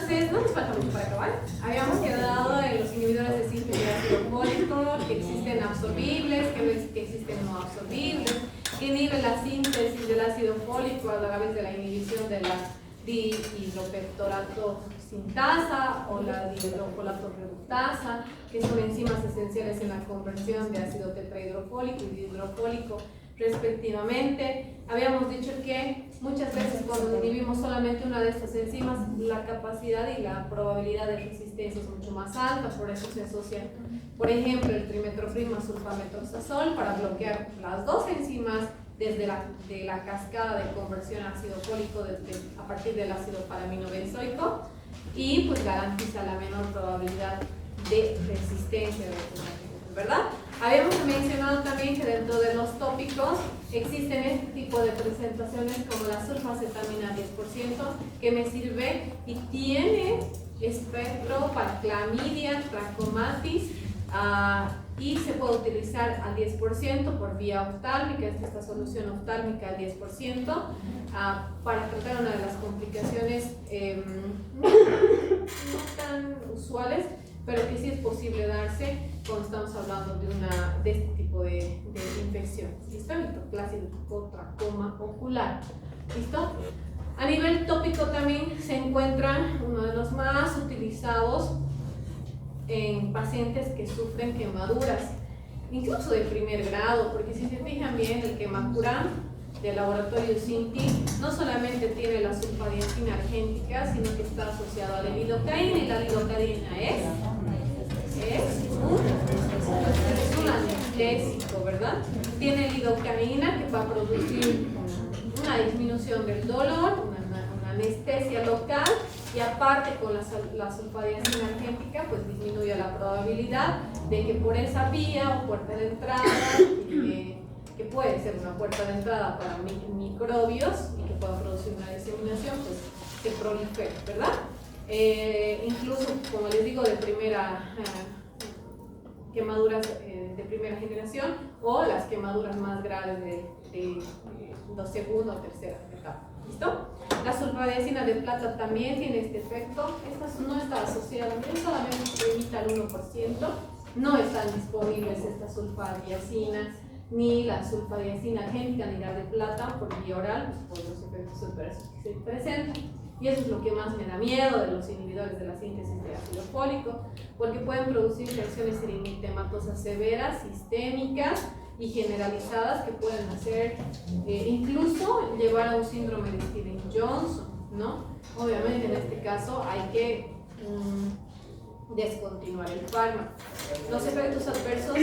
Entonces, no nos falta mucho para acabar. Habíamos quedado en los inhibidores de síntesis de ácido fólico, que existen absorbibles, que existen no absorbibles, que inhiben la síntesis del ácido fólico a través de la inhibición de la dihidropeptorato sintasa o la dihidrofolato reductasa, que son enzimas esenciales en la conversión de ácido tetrahidrofólico y dihidrofólico respectivamente. Habíamos dicho que muchas veces cuando inhibimos solamente una de estas enzimas, la capacidad y la probabilidad de resistencia es mucho más alta, por eso se asocia, por ejemplo, el trimetroprima sulfametrozazol para bloquear las dos enzimas desde la cascada de conversión a ácido fólico a partir del ácido paraminobenzoico, y pues garantiza la menor probabilidad de resistencia de los medicamentos, ¿verdad? Habíamos mencionado también que dentro de los tópicos existen este tipo de presentaciones como la sulfacetamina 10%, que me sirve y tiene espectro para clamidia, trachomatis, y se puede utilizar al 10% por vía oftálmica, esta solución oftálmica al 10%, para tratar una de las complicaciones no tan usuales, pero que sí es posible darse cuando estamos hablando de este tipo de infección. ¿Listo? Mitoclásico tracoma ocular. ¿Listo? A nivel tópico también se encuentra uno de los más utilizados en pacientes que sufren quemaduras, incluso de primer grado, porque si se fijan bien, el quemacuram del laboratorio Cinti no solamente tiene la sulfadiazina argéntica, sino que está asociado a la lidocaína, y la lidocaína es un anestésico, ¿verdad? Tiene lidocaína que va a producir una disminución del dolor, una anestesia local, y aparte con la sulfadiazina argéntica pues disminuye la probabilidad de que por esa vía o puerta de entrada, que puede ser una puerta de entrada para microbios y que pueda producir una diseminación, pues se prolifere, ¿verdad? Incluso, como les digo, de quemaduras de primera generación, o las quemaduras más graves de segunda o tercera etapa. ¿Listo? La sulfadiazina de plata también tiene este efecto. Esta no está asociada, solamente se limita al 1%. No están disponibles estas sulfadiazinas, ni la sulfadiazina argénica, ni la de plata por vía oral, pues, por los efectos adversos que se presentan. Y eso es lo que más me da miedo de los inhibidores de la síntesis de ácido fólico, porque pueden producir reacciones eritematosas severas, sistémicas y generalizadas, que pueden hacer incluso llevar a un síndrome de Stevens-Johnson, ¿no? Obviamente en este caso hay que descontinuar el fármaco. Los efectos adversos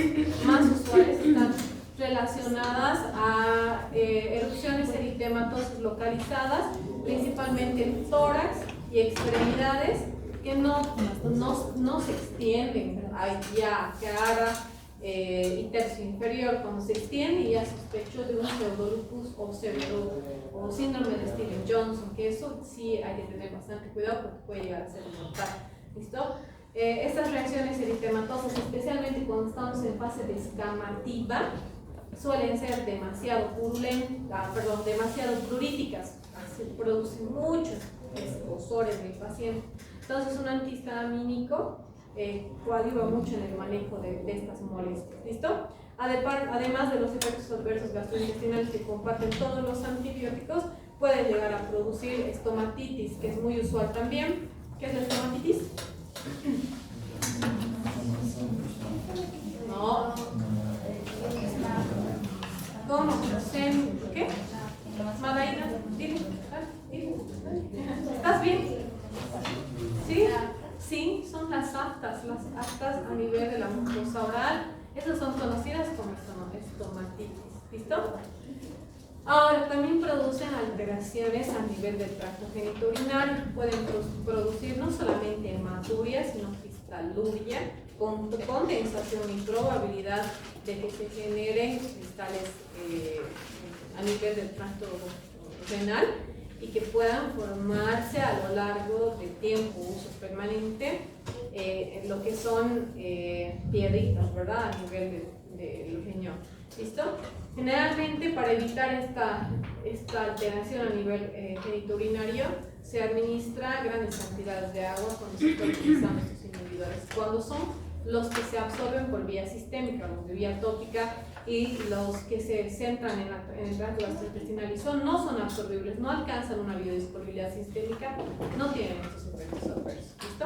más usuales están relacionadas a erupciones eritematosas localizadas, principalmente en tórax y extremidades, que no se extienden ya cara y tercio inferior. Cuando se extiende, ya sospecho de un pseudolupus o síndrome de Stevens-Johnson, que eso sí hay que tener bastante cuidado porque puede llegar a ser mortal. ¿Listo? Estas reacciones eritematosas, especialmente cuando estamos en fase descamativa, suelen ser demasiado pruríticas, se producen muchos escozores del paciente. Entonces, un antihistamínico coadyuva mucho en el manejo de estas molestias. ¿Listo? Además de los efectos adversos gastrointestinales que comparten todos los antibióticos, pueden llegar a producir estomatitis, que es muy usual también. ¿Qué es la estomatitis? No. ¿Cómo? ¿Qué? Madaina, dile. ¿Estás bien? ¿Sí? Sí, son las aftas a nivel de la mucosa oral. Esas son conocidas como estomatitis. ¿Listo? Ahora, también producen alteraciones a nivel del tracto genitourinario. Pueden producir no solamente hematuria, sino cristaluria, con condensación y probabilidad de que se generen cristales a nivel del tracto renal, y que puedan formarse a lo largo del tiempo, uso permanente, lo que son piedritas, ¿verdad? A nivel del riñón. ¿Listo? Generalmente, para evitar esta alteración a nivel genitourinario, se administra grandes cantidades de agua cuando se están utilizando estos inhibidores, cuando son los que se absorben por vía sistémica, los de vía tópica, y los que se centran en el tracto gastrointestinal y no son absorbibles, no alcanzan una biodisponibilidad sistémica, no tienen estos efectos adversos. ¿Listo?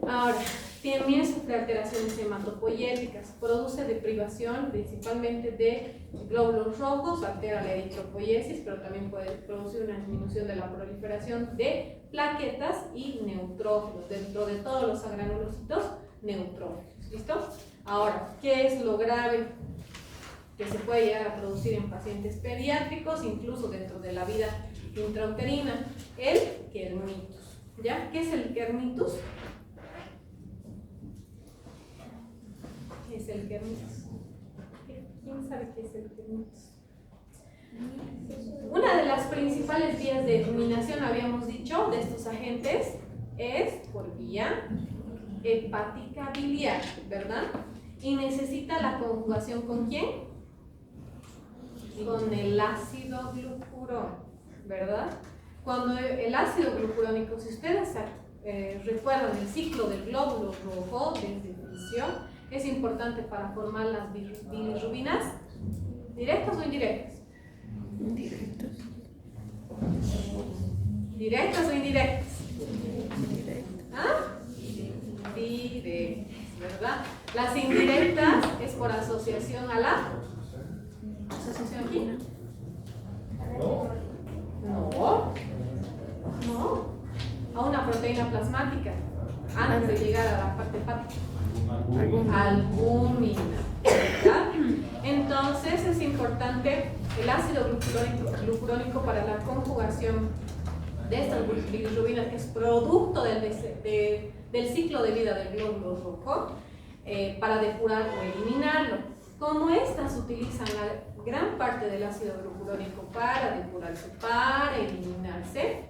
Ahora, también sufre alteraciones hematopoyéticas, produce deprivación principalmente de glóbulos rojos, altera la eritropoiesis, pero también puede producir una disminución de la proliferación de plaquetas y neutrófilos, dentro de todos los agranulocitos neutrófilos. ¿Listo? Ahora, ¿qué es lo grave que se puede llegar a producir en pacientes pediátricos, incluso dentro de la vida intrauterina? El kernitus. ¿Ya? ¿Qué es el kernitus? ¿Qué es el kernitus? ¿Quién sabe qué es el kernitus? Una de las principales vías de eliminación, habíamos dicho, de estos agentes es por vía hepática biliar, ¿verdad? Y necesita la conjugación ¿con quién? Con el ácido glucurónico, ¿verdad? Cuando el ácido glucurónico, si ustedes recuerdan el ciclo del glóbulo rojo desde definición, es importante para formar las bilirrubinas, ¿directas o indirectas? Directos. ¿Directas o indirectas? Directos. ¿Ah? Directas, ¿verdad? Las indirectas es por asociación a la asociación aquí. No, a una proteína plasmática antes de llegar a la parte hepática. Albúmina, ¿verdad? Entonces es importante el ácido glucurónico para la conjugación de estas bilirrubinas, que es producto del ciclo de vida del glóbulo rojo, para depurar o eliminarlo. Como estas utilizan la gran parte del ácido glucurónico para depurarse, para eliminarse,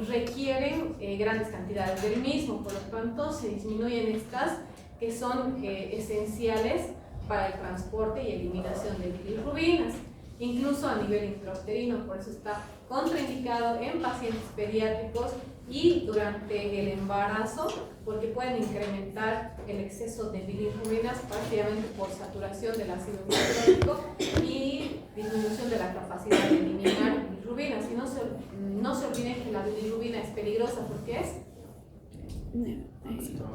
requieren grandes cantidades del mismo, por lo tanto se disminuyen estas que son esenciales para el transporte y eliminación de bilirrubinas, incluso a nivel intrauterino. Por eso está contraindicado en pacientes pediátricos y durante el embarazo, porque pueden incrementar el exceso de bilirrubinas prácticamente por saturación del ácido glucurónico y disminución de la capacidad de eliminar bilirrubinas. Y no se olviden que la bilirrubina es peligrosa porque es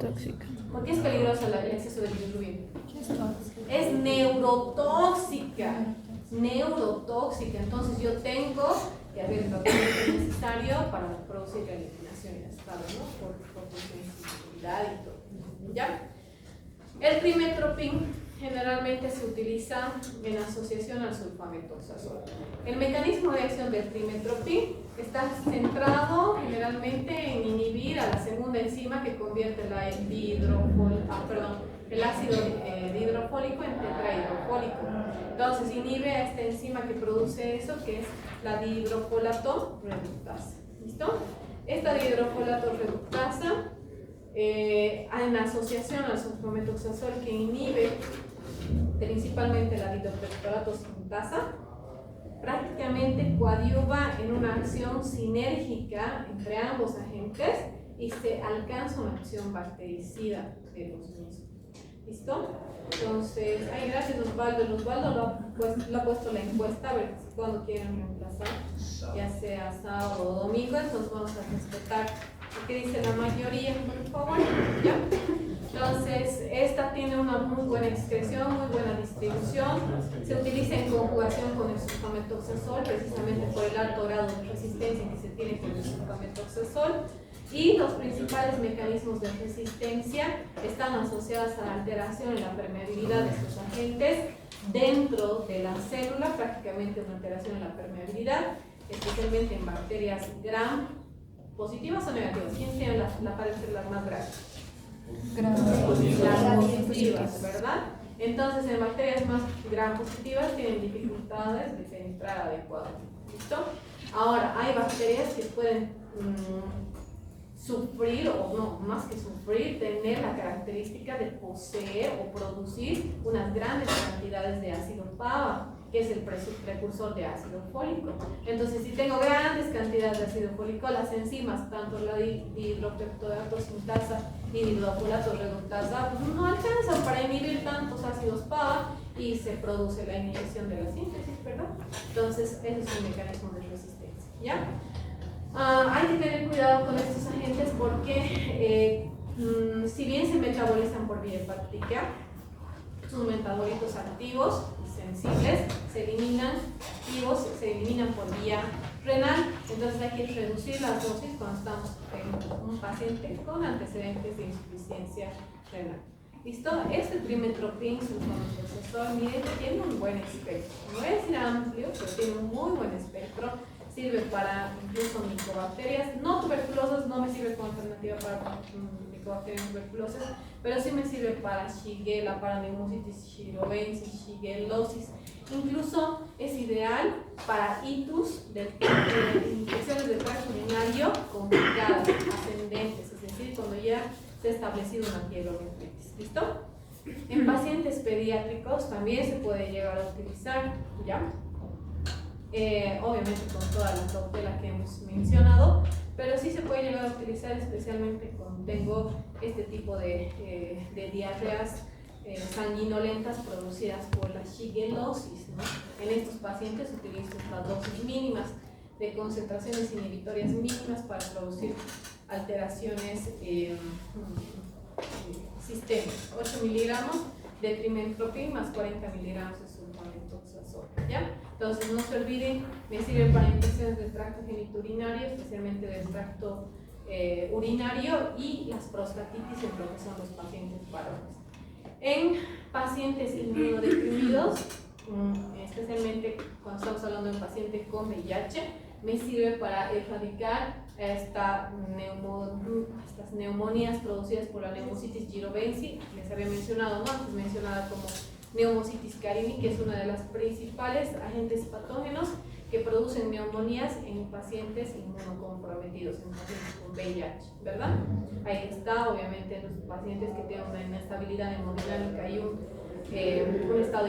Tóxica. ¿Por qué es peligrosa el exceso de bilirrubina? Es neurotóxica. Neurotóxica. Entonces yo tengo que haber el tratamiento necesario para producir la eliminación y estado, ¿no? Por sensibilidad y todo. ¿Ya? El trimestoprim generalmente se utiliza en asociación al sulfamethoxazol. El mecanismo de acción del trimestoprim está centrado generalmente en inhibir a la segunda enzima que convierte el ácido dihidrofólico en tetrahidrofólico. Entonces inhibe a esta enzima que produce eso, que es la dihidrofolato reductasa. ¿Listo? Esta dihidrofolato reductasa, en asociación al sulfamethoxazol, que inhibe principalmente la dihidropretorато sintasa, prácticamente coadyuva en una acción sinérgica entre ambos agentes y se alcanza una acción bactericida de los mismos. ¿Listo? Entonces, gracias Osvaldo. Osvaldo lo ha puesto la encuesta, a ver cuándo quieren reemplazar, ya sea sábado o domingo. Entonces vamos a respetar lo que dice la mayoría, por favor. ¿Ya? Entonces, esta tiene una muy buena excreción, muy buena distribución. Se utiliza en conjugación con el sulfamethoxazol, precisamente por el alto grado de resistencia que se tiene con el sulfamethoxazol. Y los principales mecanismos de resistencia están asociados a la alteración en la permeabilidad de estos agentes dentro de la célula, prácticamente una alteración en la permeabilidad, especialmente en bacterias gram positivas o negativas. ¿Quién tiene las células más grandes? Las positivas, ¿verdad? Entonces, en bacterias más gram positivas tienen dificultades de penetrar adecuadamente. ¿Listo? Ahora, hay bacterias que pueden sufrir, o no, más que sufrir, tener la característica de poseer o producir unas grandes cantidades de ácido PAVA. que es el precursor de ácido fólico. Entonces, si tengo grandes cantidades de ácido fólico, las enzimas, tanto la dihidropeptodato sintasa y dihidrofolato reductasa, no alcanzan para inhibir tantos ácidos PABA y se produce la inhibición de la síntesis, ¿verdad? Entonces, ese es un mecanismo de resistencia, ¿ya? Hay que tener cuidado con estos agentes porque si bien se metabolizan por vía hepática, sus metabolitos activos y sensibles se eliminan, activos se eliminan por vía renal. Entonces hay que reducir las dosis cuando estamos en un paciente con antecedentes de insuficiencia renal. ¿Listo? Este trimetropin sulfamethoxazol, miren, tiene un buen espectro. No voy a decir amplio, pero tiene un muy buen espectro. Sirve para incluso micobacterias, no tuberculosas, no me sirve como alternativa para micobacterias tuberculosas, pero sí me sirve para Shigella, para Pneumocystis jirovensis, Shigellosis. Incluso es ideal para itus de infecciones del tracto urinario complicadas, ascendentes, es decir, cuando ya se ha establecido una pielonefritis. ¿Listo? En pacientes pediátricos también se puede llegar a utilizar, ¿ya? Obviamente con toda la cautela que hemos mencionado, pero sí se puede llegar a utilizar especialmente cuando tengo este tipo de diarreas sanguinolentas producidas por la shigellosis, ¿no? En estos pacientes utilizo estas dosis mínimas de concentraciones inhibitorias mínimas para producir alteraciones sistémicas. 8 miligramos de trimetropin más 40 miligramos de sulfamethoxazol, ¿ya? Entonces no se olviden, me sirve para infecciones del tracto genitourinario, especialmente del tracto urinario y las prostatitis en lo que son los pacientes varones. En pacientes inmunodeprimidos, especialmente cuando estamos hablando de un paciente con VIH, me sirve para erradicar estas neumonías producidas por la Pneumocystis jirovensii. Les había mencionado, ¿no? Antes mencionada como Pneumocystis carini, que es una de las principales agentes patógenos que producen neumonías en pacientes inmunocomprometidos, en pacientes con VIH, ¿verdad? Ahí está, obviamente, los pacientes que tienen una inestabilidad hemodinámica y un estado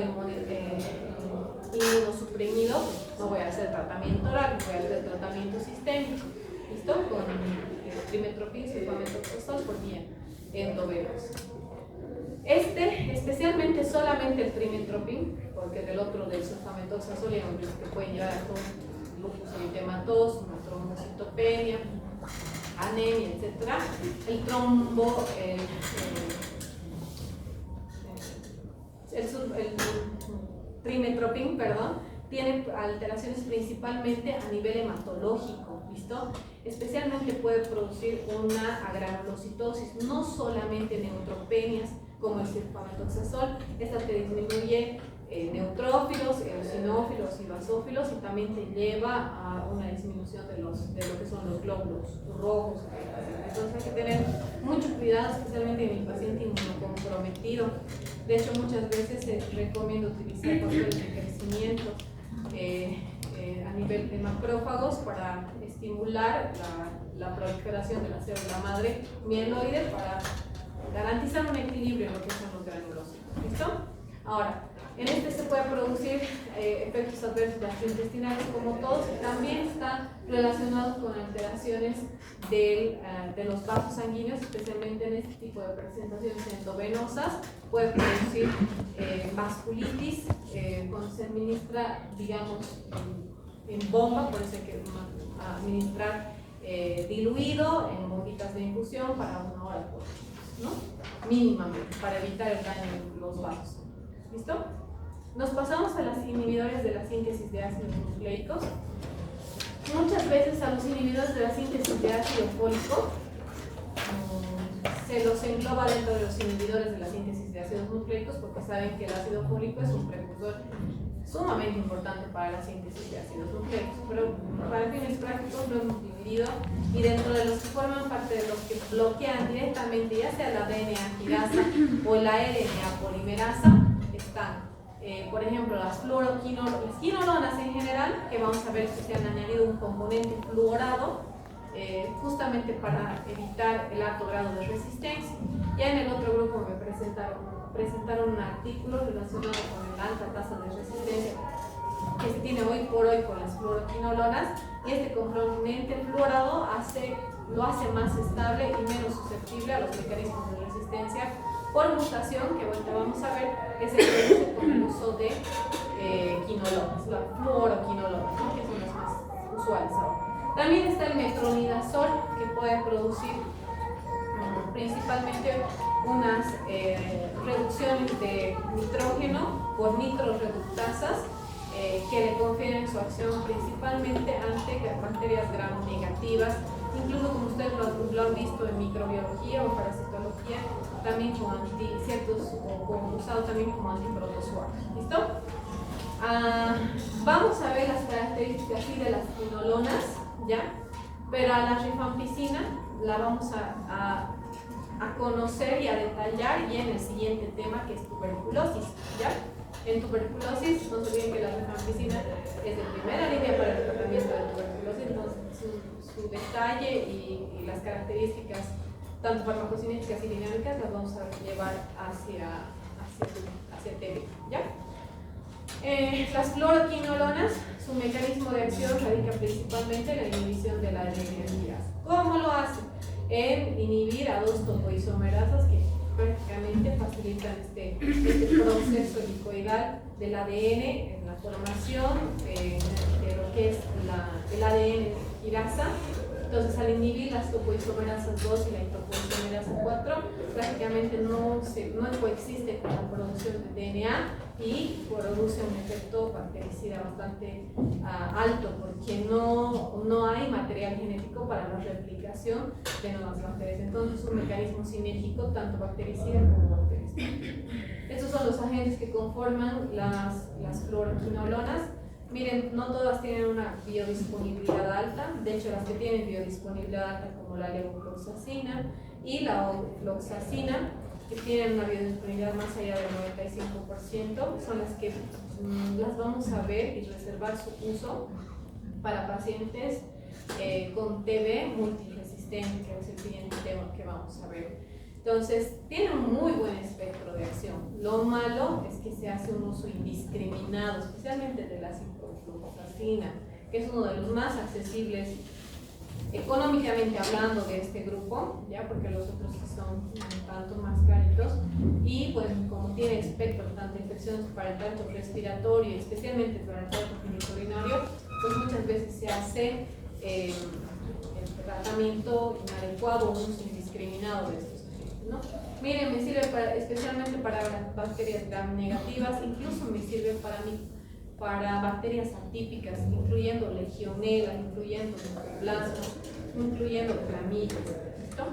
inmunosuprimido, no voy a hacer tratamiento oral, voy a hacer tratamiento sistémico, ¿listo? Con trimetropin, sulfamethoxazol por vía endovenosa. Especialmente solamente el trimetropin, porque del otro del sulfamethoxazol hay hombres que pueden llevar a todo lupus eritematoso, una trombocitopenia, anemia, etc. El trimetropin, tiene alteraciones principalmente a nivel hematológico, ¿listo? Especialmente puede producir una agranulocitosis, no solamente neutropenias como el sulfamethoxazol, esta te disminuye neutrófilos, eosinófilos y basófilos y también te lleva a una disminución de lo que son los glóbulos rojos. Entonces hay que tener mucho cuidado, especialmente en el paciente inmunocomprometido. De hecho, muchas veces recomiendo utilizar factores de crecimiento a nivel de macrófagos para estimular la proliferación de la célula madre mieloide para garantizar un equilibrio en lo que son los granulocitos. ¿Listo? Ahora, en este se puede producir efectos adversos gastrointestinales como todos y también está relacionado con alteraciones de los vasos sanguíneos, especialmente en este tipo de presentaciones endovenosas. Puede producir vasculitis cuando se administra, digamos, en bomba, por eso hay que administrar diluido en bombitas de infusión para 1 hora por día, ¿no? Mínimamente, para evitar el daño en los vasos. ¿Listo? Nos pasamos a las inhibidores de la síntesis de ácidos nucleicos. Muchas veces a los inhibidores de la síntesis de ácido fólico se los engloba dentro de los inhibidores de la síntesis de ácidos nucleicos porque saben que el ácido fólico es un precursor sumamente importante para la síntesis de ácidos nucleicos, pero para fines prácticos lo hemos dividido y dentro de los que forman parte de los que bloquean directamente ya sea la DNA antigasa o la RNA polimerasa están, por ejemplo, las quinolonas en general, que vamos a ver que se han añadido un componente fluorado justamente para evitar el alto grado de resistencia. Ya en el otro grupo me presentaron presentaron un artículo relacionado con la alta tasa de resistencia que se tiene hoy por hoy con las fluoroquinolonas, y este componente fluorado lo hace más estable y menos susceptible a los mecanismos de resistencia por mutación, que ahorita vamos a ver, que se produce con el uso de quinolonas, la fluoroquinolonas, ¿no? Que son las más usuales ahora. También está el metronidazol, que puede producir principalmente unas reducciones de nitrógeno por nitroreductasas, que le confieren su acción principalmente ante bacterias gram negativas, incluso como ustedes lo han visto en microbiología o parasitología, también como usado también como antiprotozoa. ¿Listo? Vamos a ver las características sí, de las quinolonas, ¿ya? Pero a la rifampicina la vamos a conocer y a detallar ya en el siguiente tema, que es tuberculosis, ¿ya? En tuberculosis, no se olviden que la rifampicina es de primera línea para el tratamiento de tuberculosis, entonces su detalle y las características, tanto farmacocinéticas y dinámicas, las vamos a llevar hacia el tema, ¿ya? Las fluoroquinolonas, su mecanismo de acción radica principalmente en la inhibición de la ADN. ¿Cómo lo hace? En inhibir a dos topoisomerasas que prácticamente facilitan este proceso helicoidal del ADN en la formación de lo que es el ADN quirasa. Entonces, al inhibir las topoisomerasas 2 y la topoisomerasa 4, prácticamente no coexiste con la producción de DNA y produce un efecto bactericida bastante alto, porque no hay material genético para la replicación de nuevas bacterias. Entonces, es un mecanismo sinérgico, tanto bactericida como bactericida. Estos son los agentes que conforman las fluoroquinolonas. Miren, no todas tienen una biodisponibilidad alta. De hecho, las que tienen biodisponibilidad alta, como la levofloxacina y la ofloxacina, que tienen una biodisponibilidad más allá del 95%, son las que las vamos a ver y reservar su uso para pacientes con TB multiresistente, que es el siguiente tema que vamos a ver. Entonces, tiene un muy buen espectro de acción. Lo malo es que se hace un uso indiscriminado, especialmente de la ciprofloxacina, que es uno de los más accesibles económicamente hablando de este grupo, ya, porque los otros son un tanto más caritos, y pues como tiene espectro tanto infecciones para el tracto respiratorio, especialmente para el tracto genitourinario, pues muchas veces se hace el tratamiento inadecuado o un uso indiscriminado de estos agentes, ¿no? Miren, me sirve especialmente para bacterias gram negativas, incluso me sirve para bacterias atípicas, incluyendo legionela, incluyendo mycoplasma, incluyendo clamidia. ¿Listo?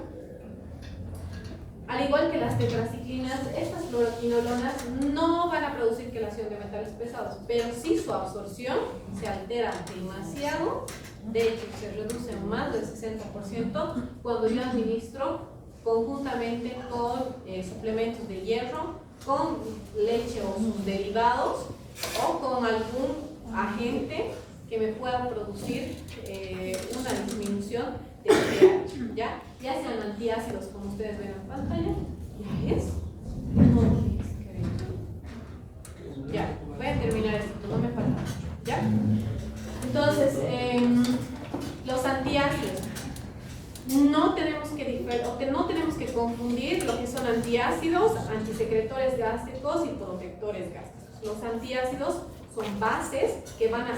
Al igual que las tetraciclinas, estas fluoroquinolonas no van a producir quelación de metales pesados, pero sí su absorción se altera demasiado. De hecho, se reduce más del 60% cuando yo administro conjuntamente con suplementos de hierro, con leche o sus derivados, o con algún agente que me pueda producir una disminución de pH, ¿ya? Ya sean antiácidos, como ustedes ven en pantalla, ya es. Ya, voy a terminar esto, no me falta mucho, ¿ya? Entonces, los antiácidos. No tenemos que confundir lo que son antiácidos, antisecretores gástricos y protectores gástricos. Los antiácidos son bases que van a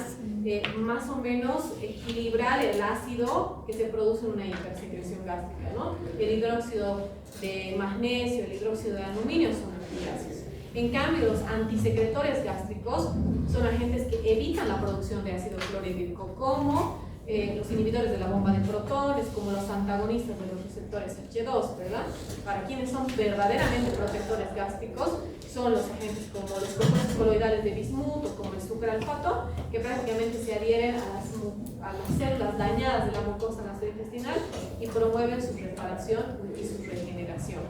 más o menos equilibrar el ácido que se produce en una hipersecreción gástrica, ¿no? El hidróxido de magnesio, el hidróxido de aluminio son antiácidos. En cambio, los antisecretores gástricos son agentes que evitan la producción de ácido clorhídrico, como los inhibidores de la bomba de protones, como los antagonistas de los receptores H2, ¿verdad? Para quienes son verdaderamente protectores gástricos, son los agentes como los compuestos coloidales de bismuto, como el sucralfato, que prácticamente se adhieren a las células dañadas de la mucosa gastrointestinal y promueven su reparación y su regeneración.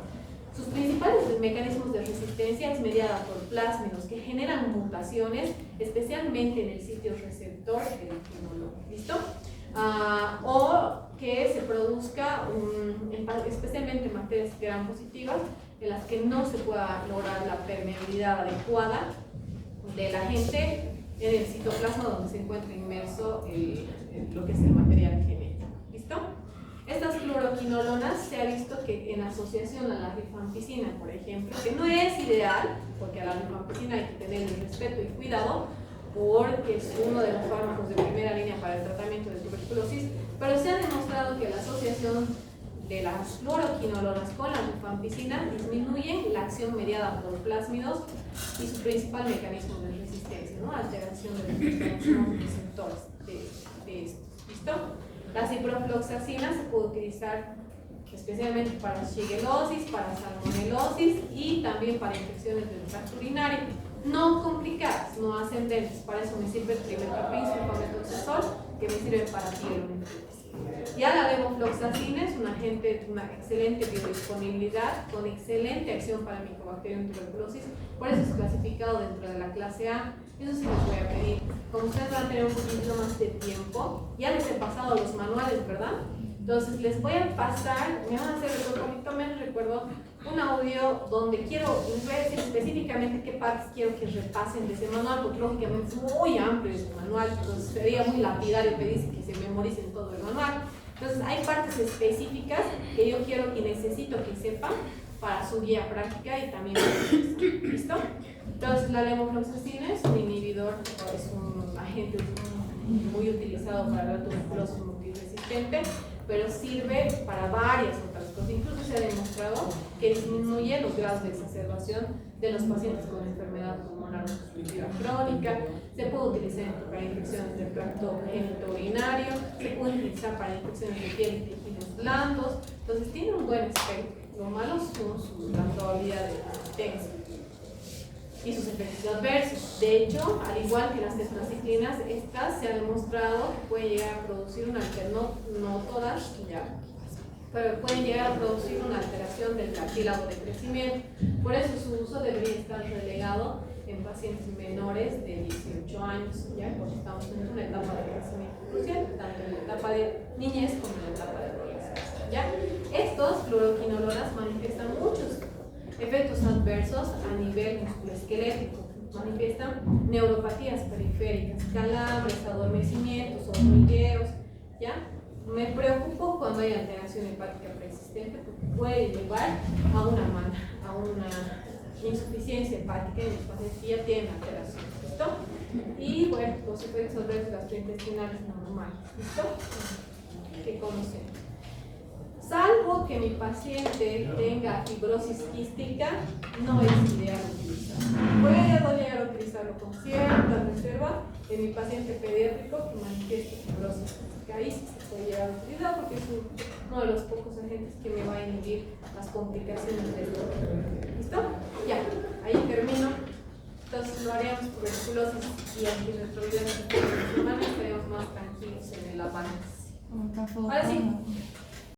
Sus principales mecanismos de resistencia es mediada por plásmidos que generan mutaciones, especialmente en el sitio receptor del quinolo. ¿Listo? O que se produzca el especialmente materias gram positivas, en las que no se pueda lograr la permeabilidad adecuada del agente en el citoplasma donde se encuentra inmerso lo que es el material genético. ¿Listo? Estas fluoroquinolonas se ha visto que en asociación a la rifampicina, por ejemplo, que no es ideal, porque a la rifampicina hay que tener el respeto y cuidado, porque es uno de los fármacos de primera línea para el tratamiento de tuberculosis, pero se ha demostrado que la asociación de las fluoroquinolonas con la rifampicina disminuyen la acción mediada por plásmidos y su principal mecanismo de resistencia, ¿no? Alteración de los receptores de estos. ¿Listo? La ciprofloxacina se puede utilizar especialmente para shigellosis, para salmonelosis y también para infecciones del tracto urinario. No complicadas, no ascendentes. Para eso me sirve el trimethoprim, sulfamethoxazol, que me sirve para pielonefritis. Ya la levofloxacina es un agente de una excelente biodisponibilidad, con excelente acción para Mycobacterium tuberculosis, por eso es clasificado dentro de la clase A. Eso sí les voy a pedir. Como ustedes van a tener un poquito más de tiempo, ya les he pasado los manuales, ¿verdad? Entonces les voy a pasar, me van a hacer un poquito menos, recuerdo, un audio donde les voy a decir específicamente qué partes quiero que repasen de ese manual, porque lógicamente es muy amplio ese manual, entonces sería muy lapidario pedirse que se memoricen todo el manual. Entonces hay partes específicas que yo quiero y necesito que sepan para su guía práctica y también para ustedes. ¿Listo? Entonces la levofloxacina es un inhibidor, es un agente muy utilizado para la tuberculosis multiresistente, pero sirve para varias otras cosas. Incluso se ha demostrado que disminuye los grados de exacerbación de los pacientes con enfermedad pulmonar obstructiva crónica. Se puede utilizar para infecciones del tracto genitourinario, se puede utilizar para infecciones de piel y tejidos blandos. Entonces tiene un buen espectro. Lo malo son la probabilidad de infección y sus efectos adversos. De hecho, al igual que las tetraciclinas, estas se ha demostrado que pueden llegar a producir una alteración, no todas ya, pero pueden llegar a producir una alteración del cartílago de crecimiento. Por eso su uso debería estar relegado en pacientes menores de 18 años, ya, porque estamos en una etapa de crecimiento crucial, tanto en la etapa de niñez como en la etapa de adolescencia. ¿Ya? Estos fluoroquinolonas manifiestan muchos efectos adversos a nivel musculoesquelético. Manifiestan neuropatías periféricas, calambres, adormecimientos, hormigueos. ¿Ya? Me preocupo cuando hay alteración hepática preexistente porque puede llevar a una insuficiencia hepática en los pacientes que ya tienen alteración. ¿Listo? Y bueno, los efectos adversos gastrointestinales normales. ¿Listo? Que conocemos. Salvo que mi paciente tenga fibrosis quística, no es ideal utilizarlo. Puedo llegar a utilizarlo con cierta reserva en mi paciente pediátrico que manifieste fibrosis quística. Ahí sí se puede llegar a utilizar porque es uno de los pocos agentes que me va a inhibir las complicaciones del dolor. ¿Listo? Ya, ahí termino. Entonces lo haríamos tuberculosis y antirretrovirales en estaríamos más tranquilos en el avance. Ahora sí.